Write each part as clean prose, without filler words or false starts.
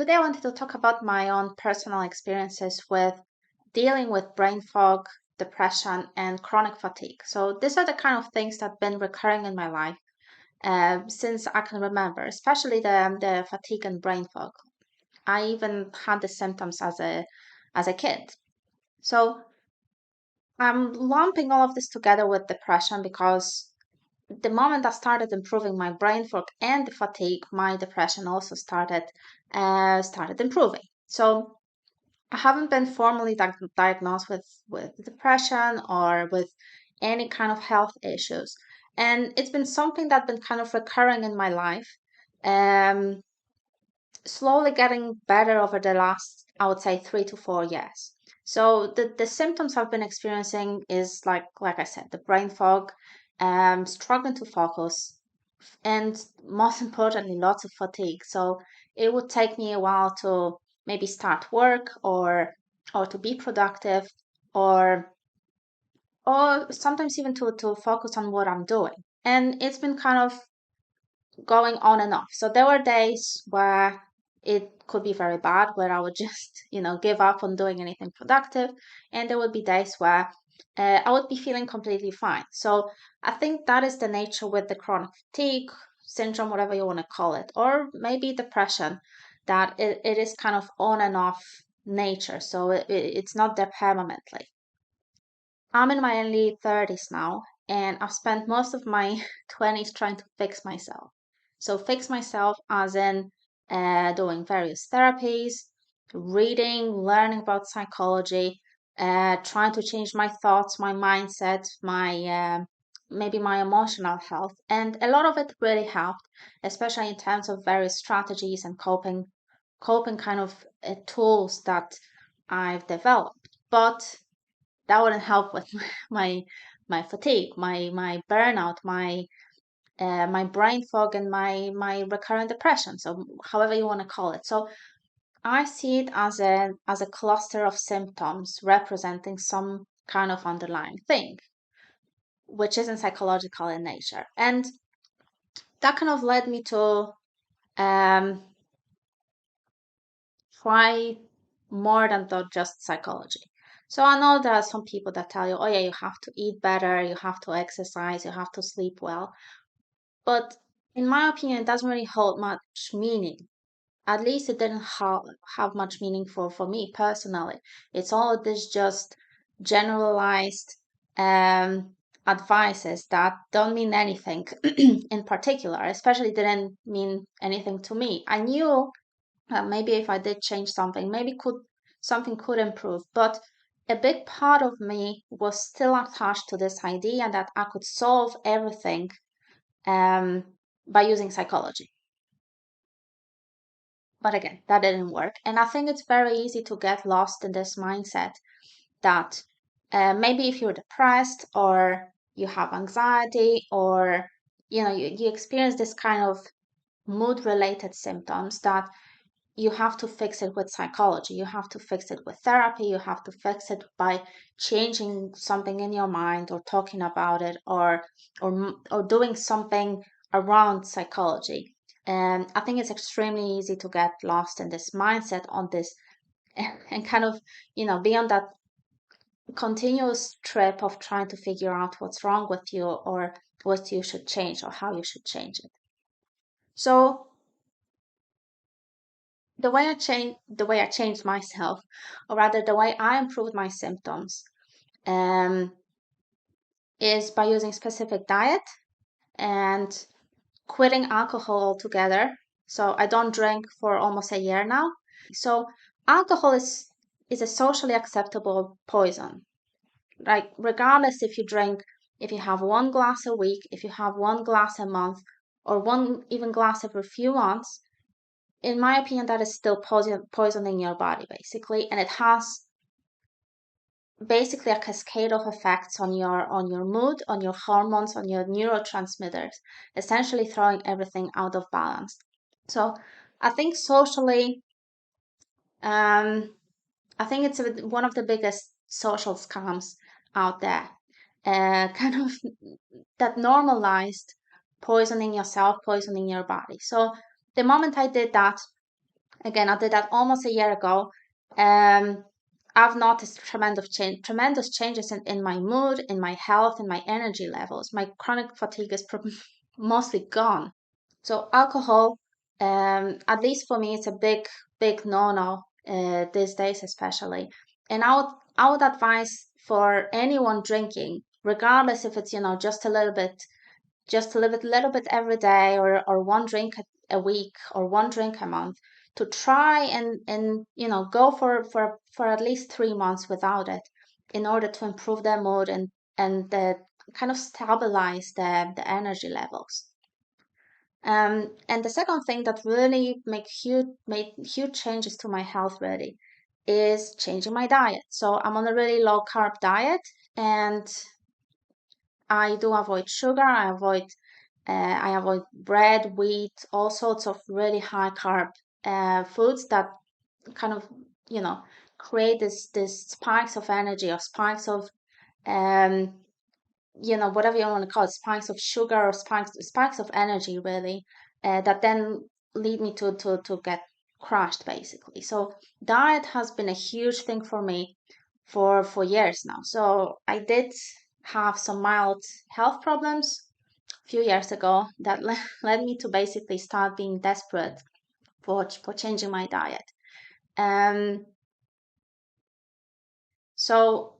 today I wanted to talk about my own personal experiences with dealing with brain fog, depression, and chronic fatigue. So these are the kind of things that have been recurring in my life since I can remember, especially the fatigue and brain fog. I even had the symptoms as a kid. So I'm lumping all of this together with depression because the moment I started improving my brain fog and the fatigue, my depression also started improving. So I haven't been formally diagnosed with depression or with any kind of health issues, and it's been something that's been kind of recurring in my life, um, slowly getting better over the last, I would say, 3 to 4 years. So the symptoms I've been experiencing is like I said, the brain fog, struggling to focus, and most importantly, lots of fatigue. So it would take me a while to maybe start work or to be productive or or sometimes even to focus on what I'm doing. And it's been kind of going on and off. So there were days where it could be very bad, where I would just, give up on doing anything productive. And there would be days where I would be feeling completely fine. So I think that is the nature with the chronic fatigue syndrome, whatever you want to call it, or maybe depression, that it is kind of on and off nature. So it's not there permanently. I'm in my early 30s now, and I've spent most of my 20s trying to fix myself. So, fix myself as in doing various therapies, reading, learning about psychology, trying to change my thoughts, my mindset, maybe my emotional health. And a lot of it really helped, especially in terms of various strategies and coping kind of tools that I've developed. But that wouldn't help with my my fatigue, my burnout, my brain fog, and my recurrent depression. So however you want to call it. So I see it as a cluster of symptoms representing some kind of underlying thing, which isn't psychological in nature, and that kind of led me to um, try more than just psychology. So I know there are some people that tell you, oh yeah, you have to eat better, you have to exercise, you have to sleep well. But in my opinion, it doesn't really hold much meaning. At least it didn't have much meaning for me personally. It's all this just generalized advices that don't mean anything in particular, especially didn't mean anything to me. I knew maybe if I did change something, maybe something could improve. But a big part of me was still attached to this idea that I could solve everything um, by using psychology. But again, that didn't work. And I think it's very easy to get lost in this mindset that maybe if you're depressed or you have anxiety or you experience this kind of mood related symptoms, that you have to fix it with psychology, you have to fix it with therapy, you have to fix it by changing something in your mind or talking about it or doing something around psychology. And I think it's extremely easy to get lost in this mindset on this and kind of be on that continuous trip of trying to figure out what's wrong with you or what you should change or how you should change it. So the way I changed myself, or rather the way I improved my symptoms, um, is by using specific diet and quitting alcohol altogether. So I don't drink for almost a year now. So alcohol is a socially acceptable poison. Like regardless if you drink, if you have one glass a week, if you have one glass a month, or one even glass every few months, in my opinion, that is still poisoning your body basically, and it has basically a cascade of effects on your mood, on your hormones, on your neurotransmitters, essentially throwing everything out of balance. So I think socially, um, I think it's one of the biggest social scams out there. Kind of that normalized poisoning yourself, poisoning your body. So the moment I did that, Again, I did that almost a year ago. Um, I've noticed tremendous changes in my mood, in my health, in my energy levels. My chronic fatigue is mostly gone. So alcohol, at least for me, it's a big no-no these days, especially. And I would advise for anyone drinking, regardless if it's just a little bit, little bit every day, or one drink a week, or one drink a month, to try and go for at least 3 months without it, in order to improve their mood and kind of stabilize the energy levels. And the second thing that really made huge changes to my health really is changing my diet. So I'm on a really low carb diet, and I do avoid sugar. I avoid bread, wheat, all sorts of really high carb foods that kind of you know create this spikes of energy, or spikes of um whatever you want to call it, spikes of sugar, or spikes of energy, really, that then lead me to get crashed, basically. So diet has been a huge thing for me for years now. So I did have some mild health problems a few years ago that led me to basically start being desperate for changing my diet. Um, so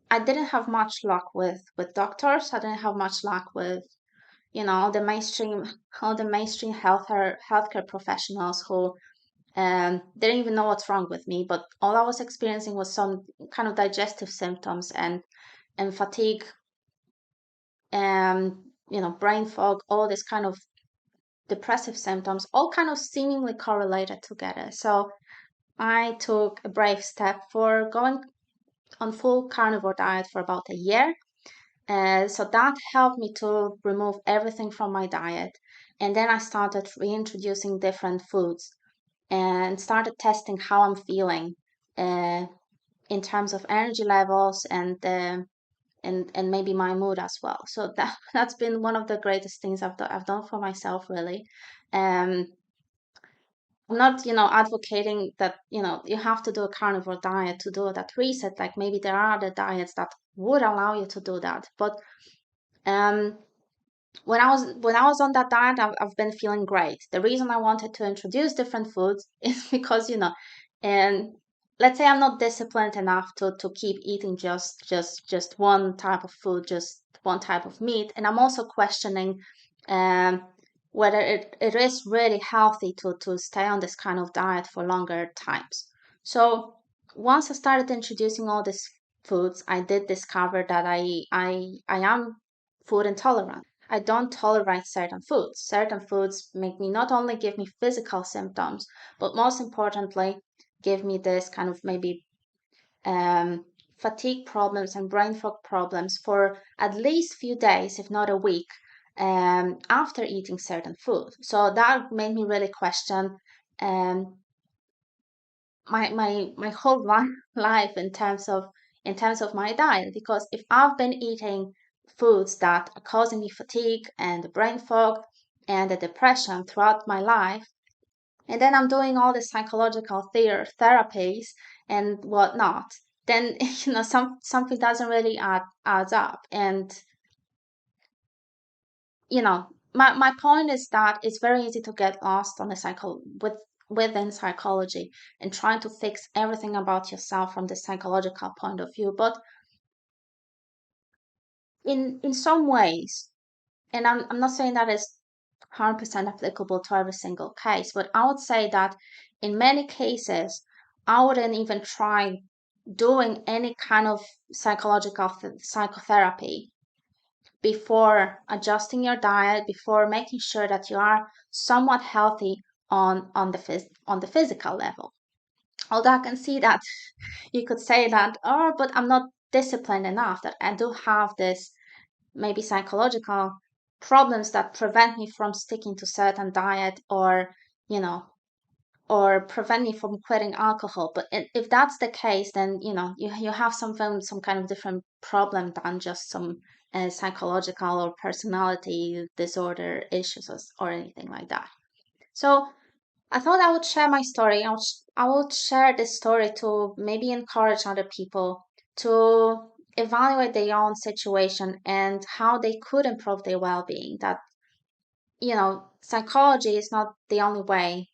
I didn't have much luck with doctors. I didn't have much luck with the mainstream all the mainstream healthcare professionals who didn't even know what's wrong with me, but all I was experiencing was some kind of digestive symptoms and fatigue, and brain fog, all this kind of depressive symptoms, all kind of seemingly correlated together. So I took a brave step for going on full carnivore diet for about a year. So that helped me to remove everything from my diet. And then I started reintroducing different foods and started testing how I'm feeling uh, in terms of energy levels and maybe my mood as well. So that's been one of the greatest things I've done for myself, really. Um, I'm not, advocating that, you have to do a carnivore diet to do that reset. Like, maybe there are other diets that would allow you to do that. But um, when I was on that diet, I've been feeling great. The reason I wanted to introduce different foods is because, and let's say I'm not disciplined enough to keep eating just one type of food, just one type of meat, and I'm also questioning um, whether it is really healthy to stay on this kind of diet for longer times. So once I started introducing all these foods, I did discover that I am food intolerant. I don't tolerate certain foods. Certain foods make me not only give me physical symptoms, but most importantly, give me this kind of maybe um, fatigue problems and brain fog problems for at least few days, if not a week, after eating certain food. So that made me really question um, my whole life in terms of my diet, because if I've been eating foods that are causing me fatigue and the brain fog and the depression throughout my life, and then I'm doing all the psychological therapies and whatnot, then something doesn't really adds up. And my point is that it's very easy to get lost on the within psychology and trying to fix everything about yourself from the psychological point of view. But in some ways, and I'm not saying that is 100% applicable to every single case, but I would say that in many cases, I wouldn't even try doing any kind of psychological psychotherapy before adjusting your diet, before making sure that you are somewhat healthy on the physical level. Although I can see that you could say that, oh, but I'm not disciplined enough, that I do have this maybe psychological problems that prevent me from sticking to certain diet, you know or prevent me from quitting alcohol. But if that's the case, then you have some kind of different problem than just some psychological or personality disorder issues, or anything like that. So I thought I would share my story. I would share this story to maybe encourage other people to evaluate their own situation and how they could improve their well-being. That, psychology is not the only way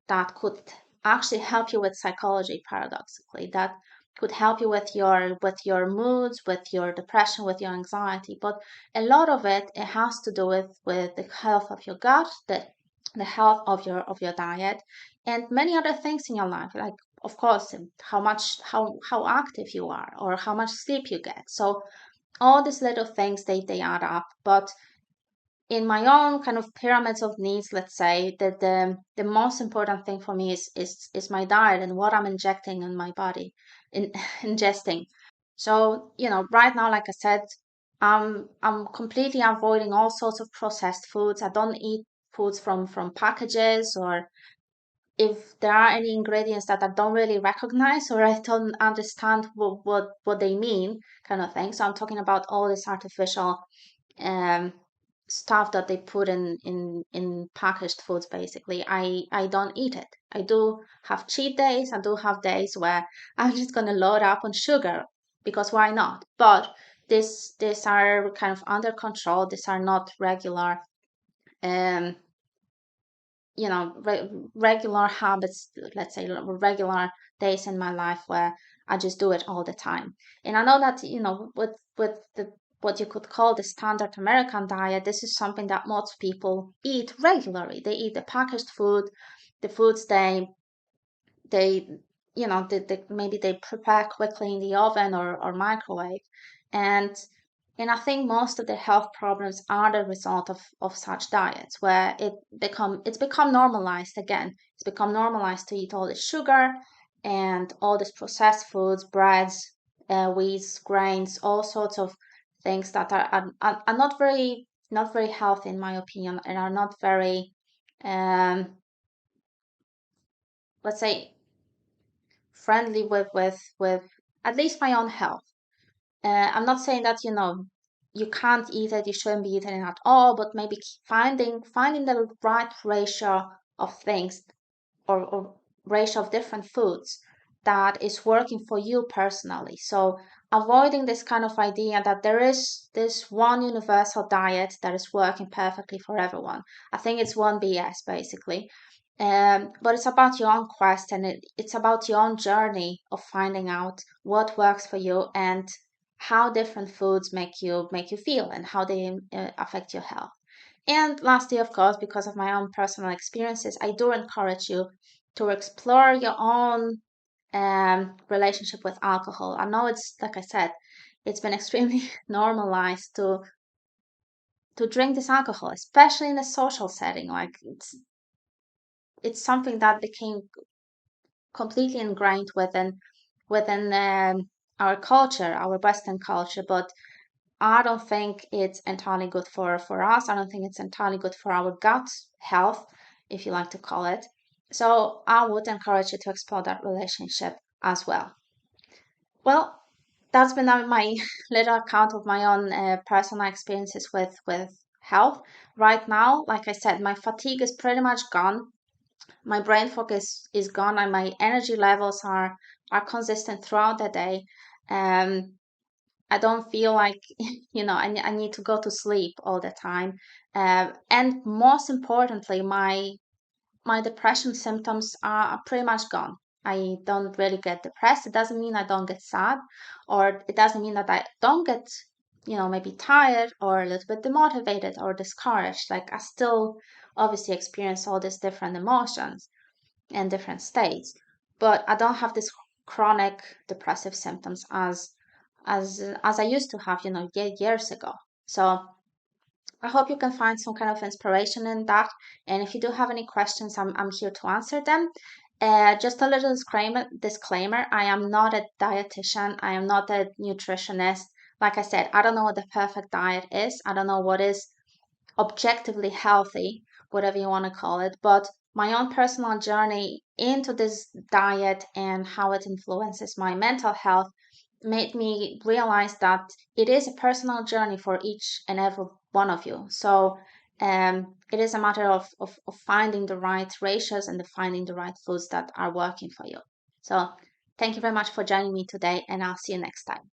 that could actually help you with psychology, paradoxically, that could help you with your moods, with your depression, with your anxiety. But a lot of it has to do with the health of your gut, the health of your diet, and many other things in your life, like, of course, how active you are, or how much sleep you get. So all these little things, they add up. But in my own kind of pyramids of needs, let's say that the most important thing for me is my diet and what I'm injecting in my body, in ingesting. So, right now, like I said, I'm completely avoiding all sorts of processed foods. I don't eat foods from packages, or if there are any ingredients that I don't really recognize, or I don't understand what they mean, kind of thing. So I'm talking about all this artificial um, stuff that they put in packaged foods. Basically, I don't eat it. I do have cheat days. I do have days where I'm just gonna load up on sugar, because why not? But these are kind of under control. These are not regular, um regular habits, let's say, regular days in my life where I just do it all the time. And I know that, with the what you could call the standard American diet, this is something that most people eat regularly. They eat the packaged food, the foods they maybe they prepare quickly in the oven, or microwave. And and I think most of the health problems are the result of such diets, where it's become normalized again. It's become normalized to eat all this sugar and all these processed foods, breads, wheats, grains, all sorts of things that are not very healthy, in my opinion, and are not very, um, let's say, friendly with at least my own health. I'm not saying that, you can't eat it, you shouldn't be eating it at all, but maybe finding the right ratio of things, or ratio of different foods that is working for you personally. So avoiding this kind of idea that there is this one universal diet that is working perfectly for everyone. I think it's one BS, basically. But it's about your own quest, and it's about your own journey of finding out what works for you, and how different foods make you feel, and how they affect your health. And lastly, of course, because of my own personal experiences, I do encourage you to explore your own relationship with alcohol. I know it's, like I said, it's been extremely normalized to drink this alcohol, especially in a social setting. Like, it's something that became completely ingrained within our culture, our Western culture. But I don't think it's entirely good for us. I don't think it's entirely good for our gut health, if you like to call it. So I would encourage you to explore that relationship as well. Well, that's been my little account of my own personal experiences with health. Right now, like I said, my fatigue is pretty much gone. My brain focus is gone, and my energy levels are consistent throughout the day. Um, I don't feel like, I need to go to sleep all the time. And most importantly, my depression symptoms are pretty much gone. I don't really get depressed. It doesn't mean I don't get sad, or it doesn't mean that I don't get, maybe tired, or a little bit demotivated, or discouraged. Like, I still obviously experience all these different emotions and different states, but I don't have this chronic depressive symptoms as I used to have, years ago. So I hope you can find some kind of inspiration in that. And if you do have any questions, I'm here to answer them. Just a little disclaimer, I am not a dietitian. I am not a nutritionist. Like I said, I don't know what the perfect diet is. I don't know what is objectively healthy, whatever you want to call it. But my own personal journey into this diet and how it influences my mental health made me realize that it is a personal journey for each and every one of you. So It is a matter of finding the right ratios and finding the right foods that are working for you. So thank you very much for joining me today, and I'll see you next time.